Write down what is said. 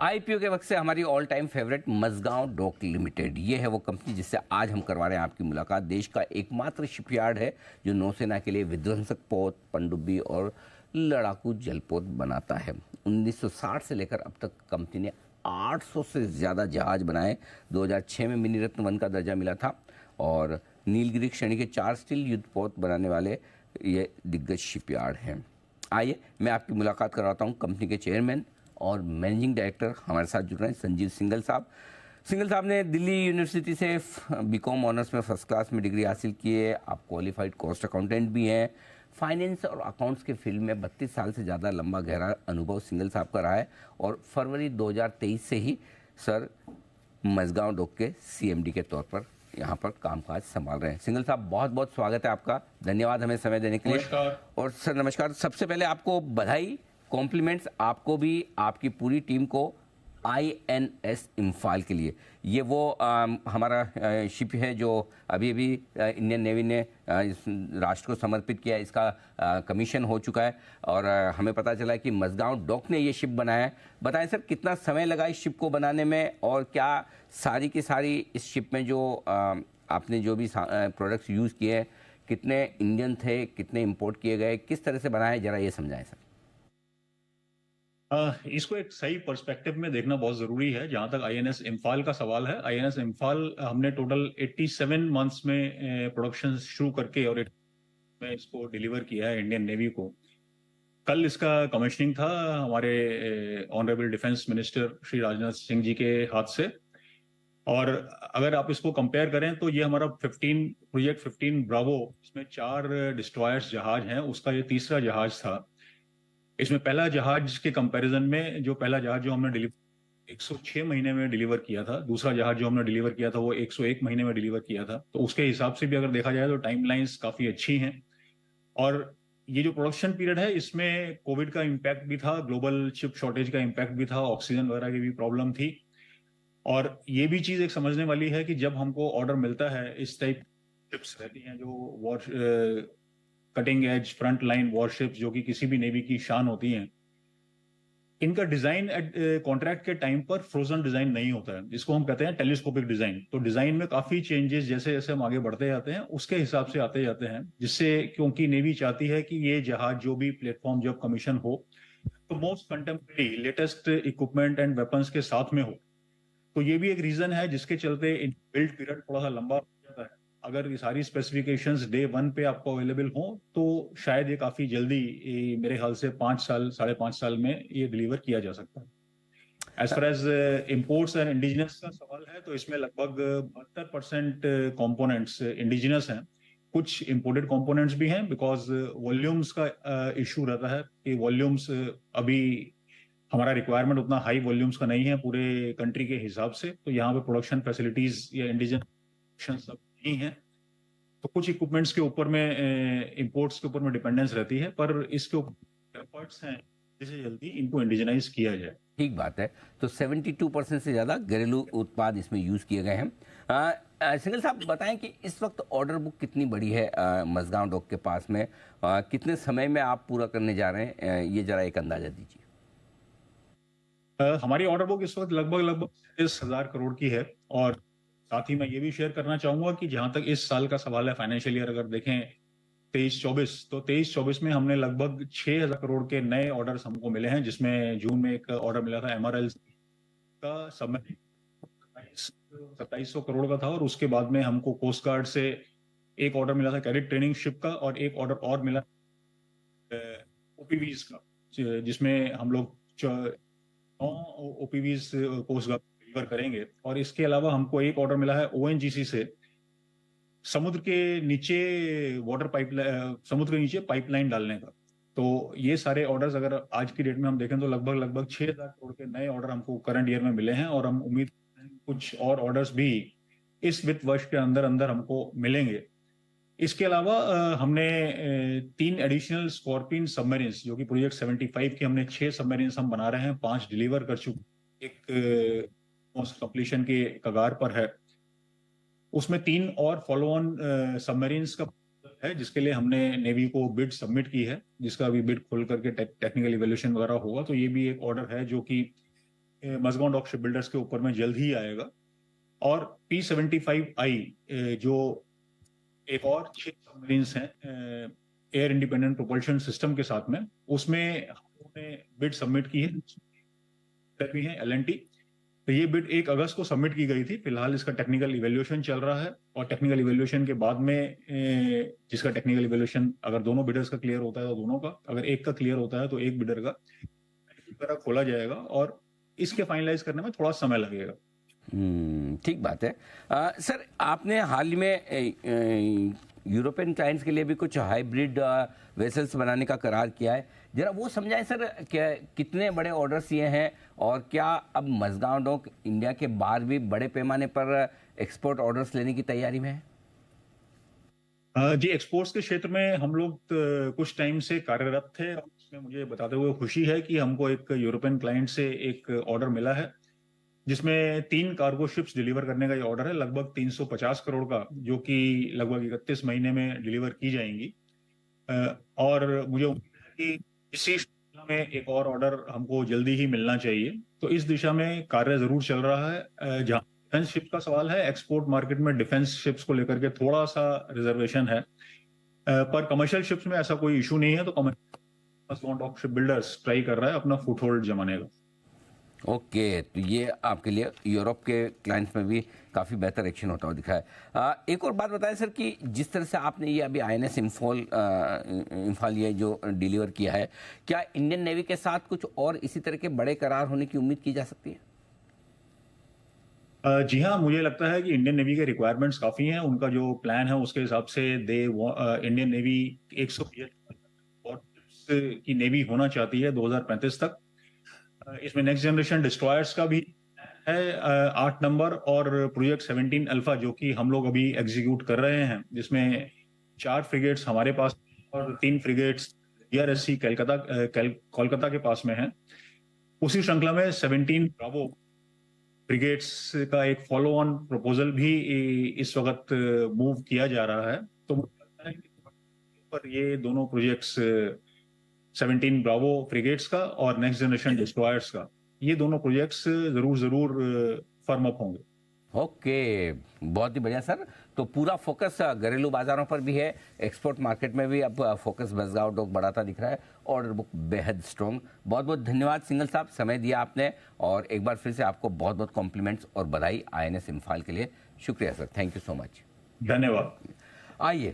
IPO के वक्त से हमारी all time favourite Mazagon dock limited, ये है वो कंपनी जिससे आज हम करवा रहे हैं आपकी मुलाकात। देश का एकमात्र शिपयार्ड है जो नौसेना के लिए विध्वंसक पोत, पनडुब्बी और लड़ाकू जलपोत बनाता है। 1960 से लेकर अब तक कंपनी ने 800 से ज़्यादा जहाज बनाए। 2006 में मिनी रत्न 1 का दर्जा मिला था और नीलगिरी श्रेणी के 4 स्टील युद्धपोत बनाने वाले ये दिग्गज शिपयार्ड हैं। आइए मैं आपकी मुलाकात करवाता हूँ कंपनी के चेयरमैन और मैनेजिंग डायरेक्टर हमारे साथ जुड़ रहे हैं संजीव सिंघल साहब। सिंघल साहब ने दिल्ली यूनिवर्सिटी से बीकॉम ऑनर्स में फर्स्ट क्लास में डिग्री हासिल की है। आप क्वालिफाइड कॉस्ट अकाउंटेंट भी हैं। फाइनेंस और अकाउंट्स के फील्ड में 32 साल से ज़्यादा लंबा गहरा अनुभव सिंघल साहब का रहा है और फरवरी 2023 से ही सर मझगांव डॉक के सीएमडी के तौर पर यहाँ पर कामकाज संभाल रहे हैं। सिंघल साहब, बहुत बहुत स्वागत है आपका। धन्यवाद हमें समय देने के लिए। और सर नमस्कार। सबसे पहले आपको बधाई, कॉम्प्लीमेंट्स आपको भी, आपकी पूरी टीम को आईएनएस इम्फाल के लिए। ये वो हमारा शिप है जो अभी अभी इंडियन नेवी ने इस राष्ट्र को समर्पित किया। इसका कमीशन हो चुका है और हमें पता चला है कि मझगांव डॉक ने ये शिप बनाया है। बताएं सर, कितना समय लगा इस शिप को बनाने में और क्या सारी की सारी इस शिप में जो आपने जो भी प्रोडक्ट्स यूज़ किए हैं, कितने इंडियन थे, कितने इम्पोर्ट किए गए, किस तरह से बनाए, ज़रा ये समझाएं सर। इसको एक सही पर्सपेक्टिव में देखना बहुत जरूरी है। जहां तक आईएनएस इम्फाल का सवाल है, आईएनएस इम्फाल हमने टोटल 87 मंथ्स में प्रोडक्शन शुरू करके और में इसको डिलीवर किया है इंडियन नेवी को। कल इसका कमिश्निंग था हमारे honourable defence minister Shri Rajnath Singh ji के हाथ से। और अगर आप इसको कंपेयर करें तो ये हमारा प्रोजेक्ट 15 ब्रावो, इसमें 4 डिस्ट्रॉयर्स जहाज हैं, उसका ये तीसरा जहाज था। इसमें पहला जहाज के कंपैरिजन में जो पहला जहाज जो हमने डिलीवर 106 महीने में डिलीवर किया था, दूसरा जहाज जो हमने डिलीवर किया था वो 101 महीने में डिलीवर किया था। तो उसके हिसाब से भी अगर देखा जाए तो टाइमलाइंस काफी अच्छी हैं। और ये जो प्रोडक्शन पीरियड है इसमें कोविड का इम्पैक्ट भी था, ग्लोबल चिप शॉर्टेज का इम्पैक्ट भी था, ऑक्सीजन वगैरह की भी प्रॉब्लम थी। और ये भी चीज एक समझने वाली है कि जब हमको ऑर्डर मिलता है, इस टाइप चिप्स रहती हैं जो war cutting edge front line warships जो कि किसी भी नेवी की शान होती हैं, इनका डिजाइन कॉन्ट्रैक्ट के टाइम पर फ्रोजन डिजाइन नहीं होता है, जिसको हम कहते हैं टेलीस्कोपिक डिजाइन। तो डिजाइन में काफी चेंजेस जैसे जैसे हम आगे बढ़ते जाते हैं उसके हिसाब से आते जाते हैं, जिससे क्योंकि नेवी चाहती है कि ये जहाज जो भी प्लेटफॉर्म जब कमीशन हो तो most contemporary latest equipment and weapons के साथ में हो। तो ये भी एक रीजन है जिसके चलते बिल्ड पीरियड थोड़ा सा लंबा हो जाता है। अगर ये सारी स्पेसिफिकेशंस डे 1 पे आपको अवेलेबल हो तो शायद ये काफी जल्दी, मेरे ख्याल से 5 साल 5.5 साल में ये डिलीवर किया जा सकता है। As far as imports and indigenous का सवाल है तो इसमें लगभग 72% कॉम्पोनेंट्स इंडिजिनस हैं। कुछ इंपोर्टेड कंपोनेंट्स भी हैं बिकॉज वॉल्यूम्स का इशू रहता है कि वॉल्यूम्स अभी हमारा रिक्वायरमेंट उतना हाई वॉल्यूम्स का नहीं है पूरे कंट्री के हिसाब से। तो यहाँ पे प्रोडक्शन फैसिलिटीज या इंडिजन सब नहीं है, तो कुछ इक्विपमेंट्स के ऊपर में इंपोर्ट्स के ऊपर में डिपेंडेंस रहती है, पर इसके ऊपर एफर्ट्स हैं जिससे जल्दी इनको इंडिजनाइज किया जाए। ठीक बात है। तो 72% से ज़्यादा घरेलू उत्पाद इसमें यूज़ किए गए हैं। सिंघल साहब बताएं कि इस वक्त ऑर्डर बुक कितनी बड़ी है मझगांव डॉक के पास में, कितने समय में आप पूरा करने जा रहे हैं, ये जरा एक अंदाजा दीजिए। हमारी ऑर्डर बुक इस वक्त लगभग 30,000 करोड़ की है। और साथ ही मैं ये भी शेयर करना चाहूंगा कि जहां तक इस साल का सवाल है, फाइनेंशियल ईयर अगर देखें 23-24, तो 23-24 में हमने लगभग 6,000 करोड़ के नए ऑर्डर्स हमको मिले हैं, जिसमें जून में एक ऑर्डर मिला था एमआरएल का सबमरीन 2700 करोड़ का था। और उसके बाद में हमको कोस्ट गार्ड से एक ऑर्डर मिला था कैडेट ट्रेनिंग शिप का, और एक ऑर्डर और मिला ओपीवीज का, जिसमें हम लोग 9 ओपीवीज कोस्ट गार्ड डिलीवर करेंगे। और इसके अलावा हमको एक ऑर्डर मिला है ओएनजीसी से समुद्र के नीचे समुद्र के नीचे पाइपलाइन डालने का। तो ये सारे ऑर्डर्स अगर आज की डेट में हम देखें तो लगभग 6,000 करोड़ के नए ऑर्डर हमको करंट ईयर में मिले हैं। और हम उम्मीद करते हैं कुछ और ऑर्डर्स भी इस वित्त वर्ष के अंदर अंदर हमको मिलेंगे। इसके अलावा हमने 3 एडिशनल स्कॉर्पियन सबमरीन्स, जो कि प्रोजेक्ट 75 के हमने 6 सबमरीन्स हम बना रहे हैं, 5 डिलीवर कर चुके, एक कंप्लीशन के कगार पर है। उसमें 3 और फॉलो ऑन सबमरीन्स का है जिसके लिए हमने नेवी को बिड सबमिट की है, जिसका अभी बिड खोल करके टेक्निकल इवैल्यूएशन वगैरह होगा। तो ये भी एक ऑर्डर है जो कि मजगांव डॉक शिप बिल्डर्स के ऊपर में जल्द ही आएगा। और P75I जो एक और 6 सबमरीन्स हैं एयर इंडिपेंडेंट प्रोपल्शन सिस्टम के साथ में, उसमें हमने बिड सबमिट की है भी है L&T। तो ये बिड 1 अगस्त को सबमिट की गई थी। फिलहाल इसका टेक्निकल इवेल्युएशन चल रहा है और टेक्निकल इवेल्युएशन के बाद में जिसका टेक्निकल इवेल्युएशन अगर दोनों बिडर्स का क्लियर होता है तो दोनों का, अगर एक का क्लियर होता है तो एक बिडर का खोला जाएगा और इसके फाइनलाइज करने में थोड़ा समय लगेगा। ठीक बात है। सर, आपने हाल ही में यूरोपियन क्लाइंट्स के लिए भी कुछ हाइब्रिड वेसल्स बनाने का करार किया है। जरा वो समझाएं सर, क्या कितने बड़े ऑर्डर्स ये हैं और क्या अब मजगांव डॉक इंडिया के बाहर भी बड़े पैमाने पर एक्सपोर्ट ऑर्डर्स लेने की तैयारी में है? जी, एक्सपोर्ट्स के क्षेत्र में हम लोग कुछ टाइम से कार्यरत थे। इसमें मुझे बताते हुए खुशी है कि हमको एक यूरोपियन क्लाइंट से एक ऑर्डर मिला है, जिसमें 3 कार्गो शिप्स डिलीवर करने का ये ऑर्डर है, लगभग 350 करोड़ का, जो कि लगभग 31 महीने में डिलीवर की जाएंगी। और मुझे उम्मीद है कि इसी श्रृंखला में एक और ऑर्डर हमको जल्दी ही मिलना चाहिए। तो इस दिशा में कार्य जरूर चल रहा है। जहां डिफेंस शिप का सवाल है, एक्सपोर्ट मार्केट में डिफेंस शिप्स को लेकर के थोड़ा सा रिजर्वेशन है, पर कमर्शियल शिप्स में ऐसा कोई इशू नहीं है। तो commercial dock ship builders try कर रहा है अपना फुटहोल्ड जमाने का। ओके, तो ये आपके लिए यूरोप के क्लाइंट्स में भी काफ़ी बेहतर एक्शन होता हुआ दिखा है। एक और बात बताएं सर कि जिस तरह से आपने ये अभी INS इम्फाल ये जो डिलीवर किया है, क्या इंडियन नेवी के साथ कुछ और इसी तरह के बड़े करार होने की उम्मीद की जा सकती है? जी हाँ, मुझे लगता है कि इंडियन नेवी के रिक्वायरमेंट्स काफ़ी हैं। उनका जो प्लान है उसके हिसाब से इंडियन नेवी 175 की नेवी होना चाहती है 2035 तक। इसमें नेक्स्ट जनरेशन डिस्ट्रॉयर्स का भी है 8 नंबर, और प्रोजेक्ट 17 अल्फा जो कि हम लोग अभी एग्जीक्यूट कर रहे हैं, जिसमें 4 फ्रिगेट्स हमारे पास और 3 फ्रिगेट्स DRSC कोलकाता के पास में है। उसी श्रृंखला में 17 ब्रावो फ्रिगेट्स का एक फॉलो ऑन प्रपोजल भी इस वक्त मूव किया जा रहा है। तो मुझे लगता है कि पर ये दोनों प्रोजेक्ट्स 17 ब्रावो फ्रिगेट्स का और नेक्स्ट जनरेशन डिस्ट्रॉयर्स का, ये दोनों प्रोजेक्ट्स जरूर फर्म अप होंगे। ओके, बहुत ही बढ़िया सर। तो पूरा फोकस घरेलू बाजारों पर भी है, एक्सपोर्ट मार्केट में भी अब फोकस मजगांव डॉक बढ़ाता दिख रहा है, ऑर्डर बुक बेहद स्ट्रॉन्ग। बहुत बहुत धन्यवाद सिंघल साहब, समय दिया आपने, और एक बार फिर से आपको बहुत बहुत कॉम्प्लीमेंट्स और बधाई INS इम्फाल के लिए। शुक्रिया sir, thank you so much. धन्यवाद। आइए